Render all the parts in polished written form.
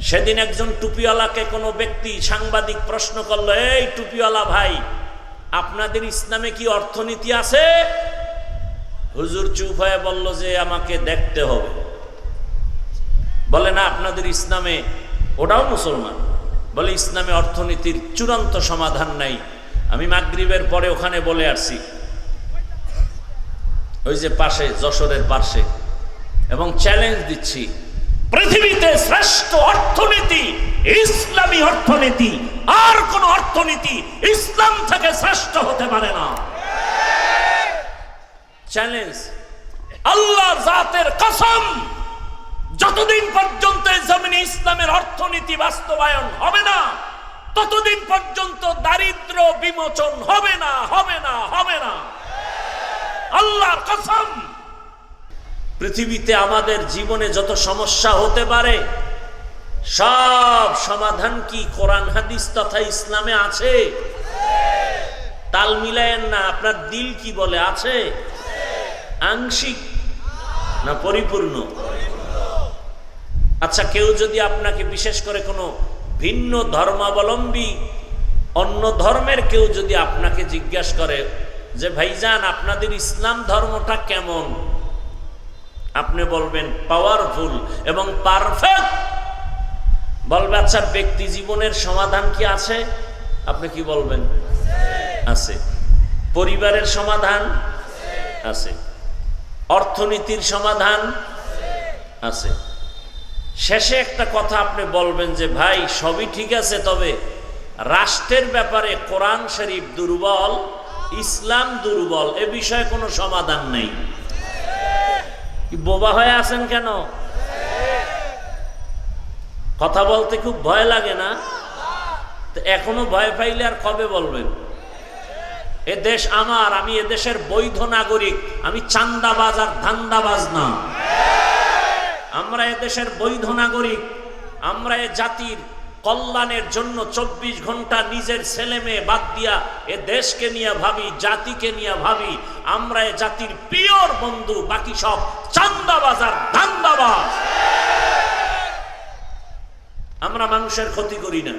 সেদিন একজন টুপিওয়ালাকে কোনো ব্যক্তি সাংবাদিক প্রশ্ন করলো, এই টুপিওয়ালা ভাই, আপনাদের ইসলামে কি অর্থনীতি আছে? হুজুর চুপ হয়ে বলল যে আমাকে দেখতে হবে। বলে না, আপনাদের ইসলামে, ওটাও মুসলমান, বলে ইসলামে অর্থনীতির চূড়ান্ত সমাধান নাই। আমি মাগরিবের পরে ওখানে বলে আসছি, ওই যে পাশে, যশোরের পাশে, এবং চ্যালেঞ্জ দিচ্ছি, পৃথিবীতে শ্রেষ্ঠ অর্থনীতি ইসলামী অর্থনীতি, আর কোন অর্থনীতি ইসলাম থেকে শ্রেষ্ঠ হতে পারে না। চ্যালেঞ্জ, আল্লাহর জাতের কসম, যতদিন পর্যন্ত এই জমিনে ইসলামের অর্থনীতি বাস্তবায়ন হবে না, ততদিন পর্যন্ত দারিদ্র বিমোচন হবে না, হবে না, হবে না। আল্লাহর কসম। পৃথিবীতে আমাদের জীবনে যত সমস্যা হতে পারে, সব সমাধান কি কোরআন হাদিস তথা ইসলামে আছে? তাল মিলায়েন না। আপনার দিল কি বলে? আছে? আংশিক না পরিপূর্ণ? আচ্ছা, কেউ যদি আপনাকে, বিশেষ করে কোনো ভিন্ন ধর্মাবলম্বী, অন্য ধর্মের কেউ যদি আপনাকে জিজ্ঞাসা করে যে ভাইজান আপনাদের ইসলাম ধর্মটা কেমন, আপনি বলবেন পাওয়ারফুল এবং পারফেক্ট। বলবে আচ্ছা, ব্যক্তি জীবনের সমাধান কি আছে? আপনি কি বলবেন? আছে। পরিবারের সমাধান আছে, অর্থনীতির সমাধান আছে। শেষে একটা কথা আপনি বলবেন যে ভাই সবই ঠিক আছে, তবে রাষ্ট্রের ব্যাপারে কোরআন শরীফ দুর্বল, ইসলাম দুর্বল, এ বিষয়ে কোনো সমাধান নেই। কি বোবা হয়ে আছেন কেন? কথা বলতে খুব ভয় লাগে না? তো এখনো ভয় পাইলে আর কবে বলবেন? এ দেশ আমার, আমি এ দেশের বৈধ নাগরিক, আমি চান্দাবাজ আর ধান্দাবাজ না। আমরা এ দেশের বৈধ নাগরিক। আমরা এ জাতির কল্যাণের জন্য 24 ঘন্টা নিজের ছেলে মেয়ে বাদ দিয়া এ দেশকে নিয়ে ভাবি, জাতিকে নিয়ে ভাবি। আমরা এ জাতির পিওর বন্ধু, বাকি সব চান্দাবাজ আর ধান্দাবাজ। আমরা মানুষের ক্ষতি করি না,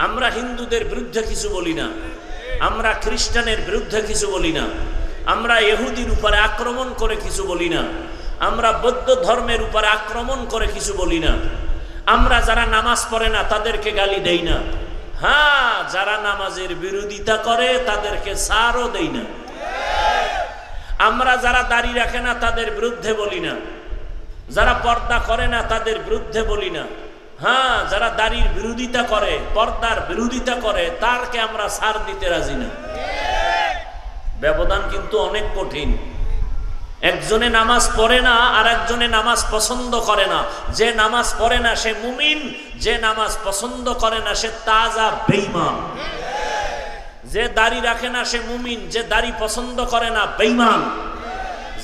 আমরা হিন্দুদের বিরুদ্ধে কিছু বলি না, আমরা খ্রিস্টানের বিরুদ্ধে কিছু বলি না, আমরা ইহুদির উপরে আক্রমণ করে কিছু বলি না, আমরা বৌদ্ধ ধর্মের উপরে আক্রমণ করে কিছু বলি না, আমরা যারা নামাজ পড়ে না তাদেরকে গালি দেই না, হ্যাঁ যারা নামাজের বিরোধিতা করে তাদেরকে ছাড়ও দেই না, আমরা যারা দাড়ি রাখে না তাদের বিরুদ্ধে বলি না, যারা পর্দা করে না তাদের বিরুদ্ধে বলি না, হ্যাঁ যারা দাড়ির বিরোধিতা করে, পর্দার বিরোধিতা করে, তারকে আমরা ছাড় দিতে রাজি না। ব্যবধান কিন্তু অনেক কঠিন। একজনে নামাজ পড়ে না আর একজনে নামাজ পছন্দ করে না। যে নামাজ পড়ে না সে মুমিন, যে নামাজ পছন্দ করে না সে তাজা বেঈমান। যে দাড়ি রাখে না সে মুমিন, যে দাড়ি পছন্দ করে না বেঈমান।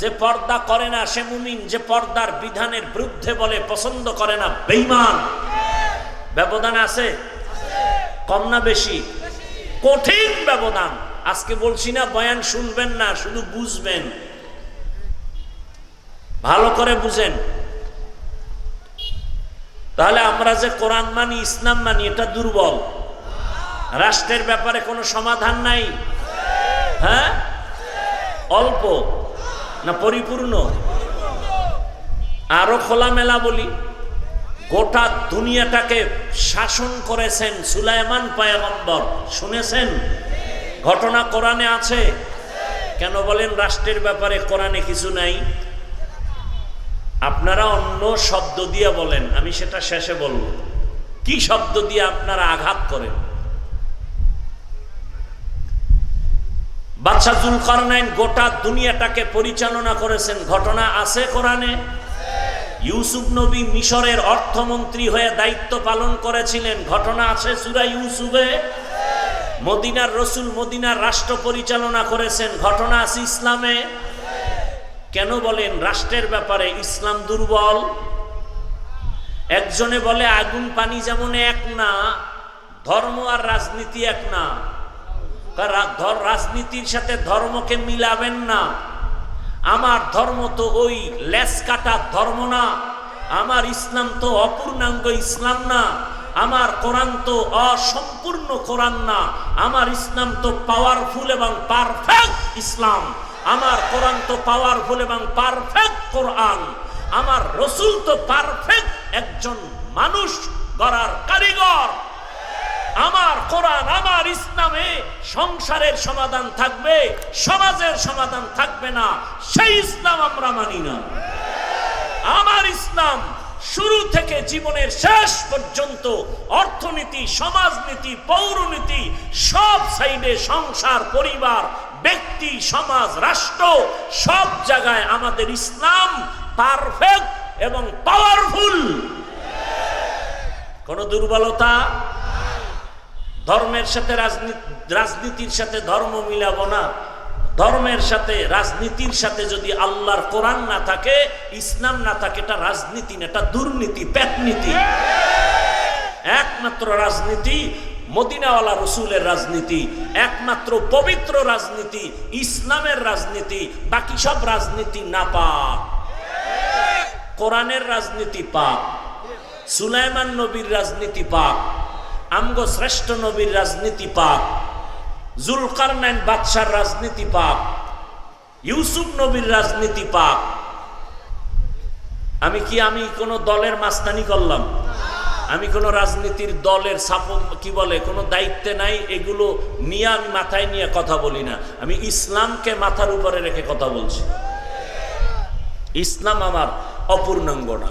যে পর্দা করে না সে মুমিন, যে পর্দার বিধানের বিরুদ্ধে বলে, পছন্দ করে না বেঈমান। ব্যবধান আছে? কম না বেশি? কঠিন ব্যবধান। আজকে বলছি না বয়ান শুনবেন না, শুধু বুঝবেন, ভালো করে বুঝেন। তাহলে আমরা যে কোরআন মানি, ইসলাম মানি, এটা দুর্বল। রাষ্ট্রের ব্যাপারে কোনো সমাধান নাই? হ্যাঁ, অল্প না পরিপূর্ণ? আরো খোলামেলা বলি, গোটা দুনিয়াটাকে শাসন করেছেন সুলাইমান পয়গম্বর। শুনেছেন? ঘটনা কোরআনে আছে। কেন বলেন রাষ্ট্রের ব্যাপারে কোরআনে কিছু নাই? আপনারা অন্য শব্দ দিয়ে বলেন, আমি সেটা শেষে বলবো। কি শব্দ দিয়ে আপনারা আঘাত করেন? বাদশা যুলকারনাইন গোটা দুনিয়াটাকে পরিচালনা করেছেন, ঘটনা আছে কোরআনে। ইউসুফ নবী মিশরের অর্থমন্ত্রী হয়ে দায়িত্ব পালন করেছিলেন, ঘটনা আছে সূরা ইউসুফে। মদিনার রসুল মদিনার রাষ্ট্র পরিচালনা করেছেন, ঘটনা আছে ইসলামে। কেন বলেন রাষ্ট্রের ব্যাপারে ইসলাম দুর্বল? একজনে বলে আগুন পানি যেমন এক না, ধর্ম আর রাজনীতি এক না। রাজনীতির সাথে ধর্মকে মিলাবেন না। আমার ধর্ম তো ওই লেস কাটা ধর্ম না, আমার ইসলাম তো অপূর্ণাঙ্গ ইসলাম না, আমার কোরআন তো অসম্পূর্ণ কোরআন না, আমার ইসলাম তো পাওয়ারফুল এবং পারফেক্ট ইসলাম, আমার কোরআন তো পাওয়ারফুল এবং পারফেক্ট কোরআন, আমার রসুল তো পারফেক্ট একজন মানুষ গড়ার কারিগর। আমার কোরআন আমার ইসলামে সংসারের সমাধান থাকবে, সমাজের সমাধান থাকবে না, সেই ইসলাম আমরা মানি না। আমার ইসলাম শুরু থেকে জীবনের শেষ পর্যন্ত অর্থনীতি, সমাজনীতি, পৌরনীতি সব সাইডে, সংসার, পরিবার, ব্যক্তি, সমাজ, রাষ্ট্র সব জায়গায় আমাদের ইসলাম পারফেক্ট এবং পাওয়ারফুল। কোন দুর্বলতা, ধর্মের সাথে রাজনীতির সাথে ধর্ম মিলাবো না, ধর্মের সাথে রাজনীতির সাথে যদি আল্লাহর কোরআন না থাকে, ইসলাম না থাকে, এটা রাজনীতি না, এটা দুর্নীতি, পেটনীতি। একমাত্র রাজনীতি মদিনাওয়ালা রসুলের রাজনীতি, একমাত্র পবিত্র রাজনীতি ইসলামের রাজনীতি, বাকি সব রাজনীতি নাপাক। কোরআনের রাজনীতি পাক, সুলাইমান নবীর রাজনীতি পাক, আমগো শ্রেষ্ঠ নবীর রাজনীতি পাক, জুলকারনাইন বাদশার রাজনীতি পাক, ইউসুফ নবীর রাজনীতি পাক। আমি কোন দলের মাস্তানি করলাম? আমি কোন রাজনীতির দলের কি বলে কোন দায়িত্বে নাই, এগুলো নিয়ে আমি মাথায় নিয়ে কথা বলি না। আমি ইসলামকে মাথার উপরে রেখে কথা বলছি। ইসলাম আমার অপূর্ণাঙ্গ না,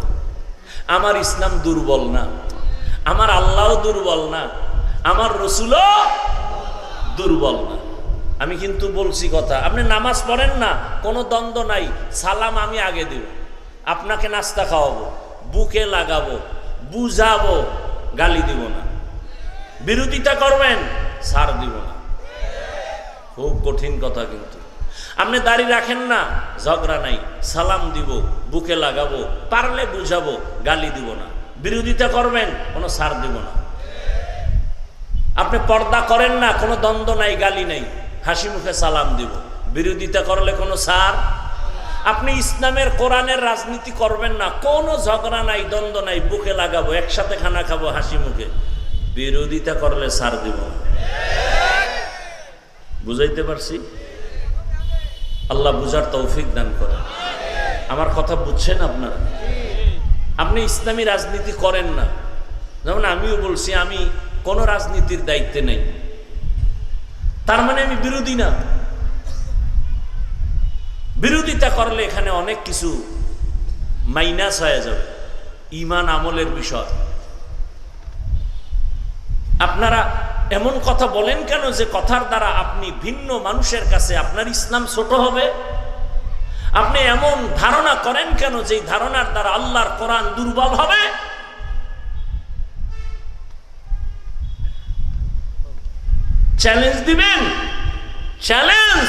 আমার ইসলাম দুর্বল না, আমার আল্লাহও দুর্বল না, আমার রসুলও দুর্বল না। আমি কিন্তু বলছি কথা, আপনি নামাজ পড়েন না, কোনো দ্বন্দ্ব নাই, সালাম আমি আগে দেব, আপনাকে নাস্তা খাওয়াবো, বুকে লাগাবো, বুঝাবো, গালি দিব না। বিরোধিতা করবেন, ছাড় দিব না। খুব কঠিন কথা, কিন্তু আপনি দাড়ি রাখেন না, ঝগড়া নাই, সালাম দিব, বুকে লাগাবো, পারলে বুঝাবো, গালি দিব না। বিরোধিতা করবেন, কোনো ছাড় দিব না। আপনি পর্দা করেন না, কোনো দ্বন্দ্ব নাই, গালি নাই, হাসি মুখে সালাম দিব। বিরোধিতা করলে কোনো ছাড়। আপনি ইসলামের কোরআনের রাজনীতি করবেন না, কোনো ঝগড়া নাই, দ্বন্দ্ব নাই, বুকে লাগাবো, একসাথে খানা খাবো হাসি মুখে। বিরোধিতা করলে ছাড় দিব। বুঝাইতে পারছি? আল্লাহ বুঝার তৌফিক দান করেন। আমার কথা বুঝছেন আপনারা? আপনি ইসলামী রাজনীতি করেন না, যেমন আমিও বলছি আমি কোন রাজনীতির দায়িত্বে নেই, তার মানে আমি বিরোধী না। বিরোধিতা করলে এখানে অনেক কিছু মাইনাস হয়ে যাবে, ঈমান আমলের বিষয়। আপনারা এমন কথা বলেন কেন যে কথার দ্বারা আপনি ভিন্ন মানুষের কাছে আপনার ইসলাম ছোট হবে? আপনি এমন ধারণা করেন কেন যে ধারণার দ্বারা আল্লাহর কোরআন দুর্বল হবে? চ্যালেঞ্জ দিবেন, চ্যালেঞ্জ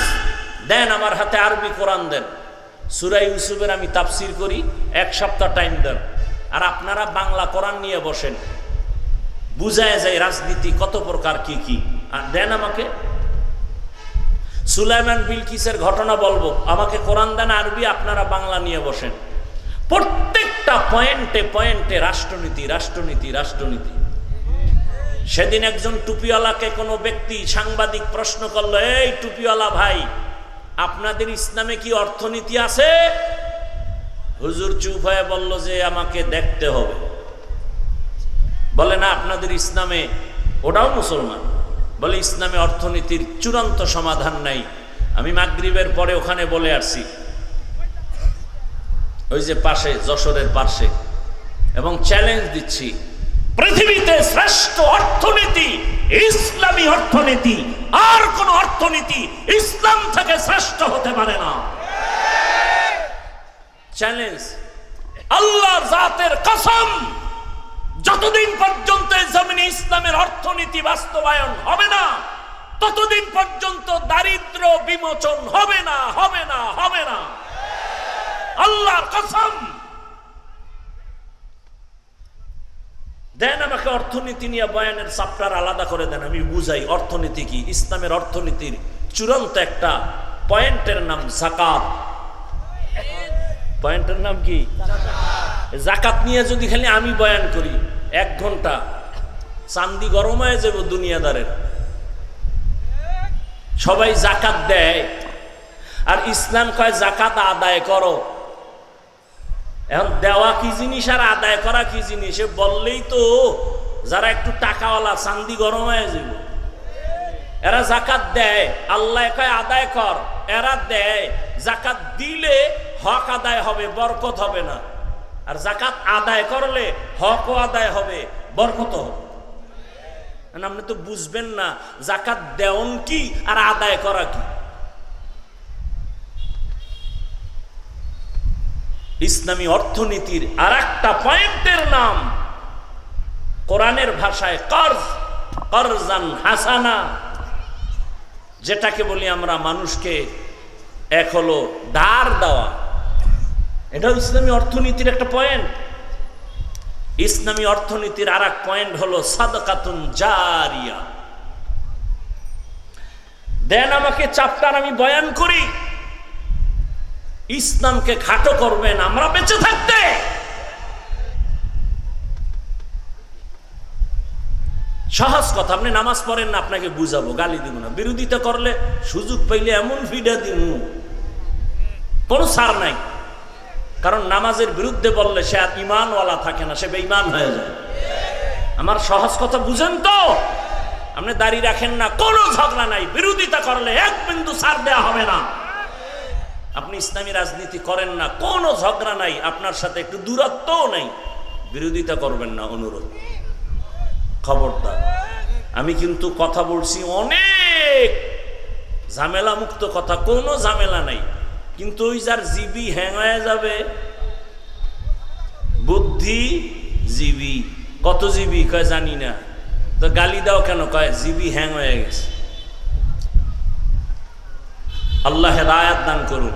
দেন, আমার হাতে আরবি কোরআন দেন, সূরা ইউসুফের আমি তাফসির করি, 1 সপ্তাহ টাইম দেন, আর আপনারা বাংলা কোরআন নিয়ে বসেন, বুঝায় যায় রাজনীতি কত প্রকার কি কি, দেন আমাকে। সুলাইমান বিলকিসের ঘটনা বলবো, আমাকে কোরআন দেন আরবি, আপনারা বাংলা নিয়ে বসেন। প্রত্যেকটা পয়েন্টে পয়েন্টে রাষ্ট্রনীতি, রাষ্ট্রনীতি, রাষ্ট্রনীতি। সেদিন একজন টুপিওয়ালাকে কোনো ব্যক্তি সাংবাদিক প্রশ্ন করলো, এই টুপিওয়ালা ভাই, আপনাদের ইসলামে কি অর্থনীতি আছে? হুজুর চুপ হয়ে বলল যে আমাকে দেখতে হবে। বলে না, আপনাদের ইসলামে, ওটাও মুসলমান, বলে ইসলামে অর্থনীতির চূড়ান্ত সমাধান নাই। আমি মাগরিবের পরে ওখানে বলে আসছি, ওই যে পাশে, যশোরের পাশে, এবং চ্যালেঞ্জ দিচ্ছি, পৃথিবীতে শ্রেষ্ঠ অর্থনীতি ইসলামী অর্থনীতি, আর কোন অর্থনীতি ইসলাম থেকে শ্রেষ্ঠ হতে পারে না। চ্যালেঞ্জ, আল্লাহর জাতের কসম, যতদিন পর্যন্ত জমিনে ইসলামের অর্থনীতি বাস্তবায়ন হবে না, ততদিন পর্যন্ত দারিদ্র বিমোচন হবে না, হবে না, হবে না। আল্লাহর কসম। দেন আমাকে অর্থনীতি নিয়ে বয়ানের চ্যাপ্টার আলাদা করে দেন, আমি বুঝাই অর্থনীতি কি। ইসলামের অর্থনীতির চূড়ান্ত একটা পয়েন্টের নাম যাকাত। পয়েন্টের নাম কি? জাকাত নিয়ে যদি খালি আমি বয়ান করি 1 ঘন্টা, চান্দি গরম হয়ে যাব দুনিয়াদারের। সবাই জাকাত দেয়, আর ইসলাম কয় জাকাত আদায় করো। এখন দেওয়া কি জিনিস আর আদায় করা কি জিনিস বললেই তো যারা একটু টাকাওয়ালা চান্দি গরম হয়ে যাব। এরা জাকাত দেয়, আল্লাহ কয় আদায় কর, এরা দেয়। জাকাত দিলে হক আদায় হবে, বরকত হবে না। আর জাকাত আদায় করলে হকও আদায় হবে, বরকত হবে। আপনি তো বুঝবেন না জাকাত দেওন কি আর আদায় করা কি। ইসলামী অর্থনীতির আর একটা পয়েন্টের নাম কোরআনের ভাষায় কর্জ, কর্জান হাসানা, যেটাকে বলি আমরা মানুষকে এক হলো ধার দেওয়া। এটাও ইসলামী অর্থনীতির একটা পয়েন্ট। ইসলামী অর্থনীতির আর এক পয়েন্ট হলো সাদকাতুন জারিয়া। দেন আমাকে চ্যাপ্টার, আমি বয়ান করি, ইসলামকে খাটো করবেন আমরা বেঁচে থাকতে। সহজ কথা, আপনি নামাজ পড়েন না, আপনাকে বুঝাবো, গালি দিব না। বিরোধিতা করলে সুযোগ পাইলে এমন ভিডা দিব, কোনো ছাড় নাই। কারণ নামাজের বিরুদ্ধে বললে সে আর ইমানওয়ালা থাকে না, সে বেঈমান হয়ে যায়। আমার সহজ কথা বুঝেন তো? আপনি দাড়ি রাখেন না, কোনো ঝগড়া নাই, বিরোধিতা করলে 1 বিন্দু ছাড় দেওয়া হবে না। আপনি ইসলামী রাজনীতি করেন না, কোনো ঝগড়া নাই, আপনার সাথে একটু দূরত্বও নেই, বিরোধিতা করবেন না, অনুরোধ। খবরদার। আমি কিন্তু কথা বলছি অনেক ঝামেলা মুক্ত কথা, কোনো ঝামেলা নাই। কিন্তু ওই যার জিবি হ্যাং হয়ে যাবে, বুদ্ধিজীবী, কত জিবি কয় জানি না, তো গালি দাও কেন, কয় জিবি হ্যাং হয়ে গেছে। আল্লাহ হেদায়েত দান করুন।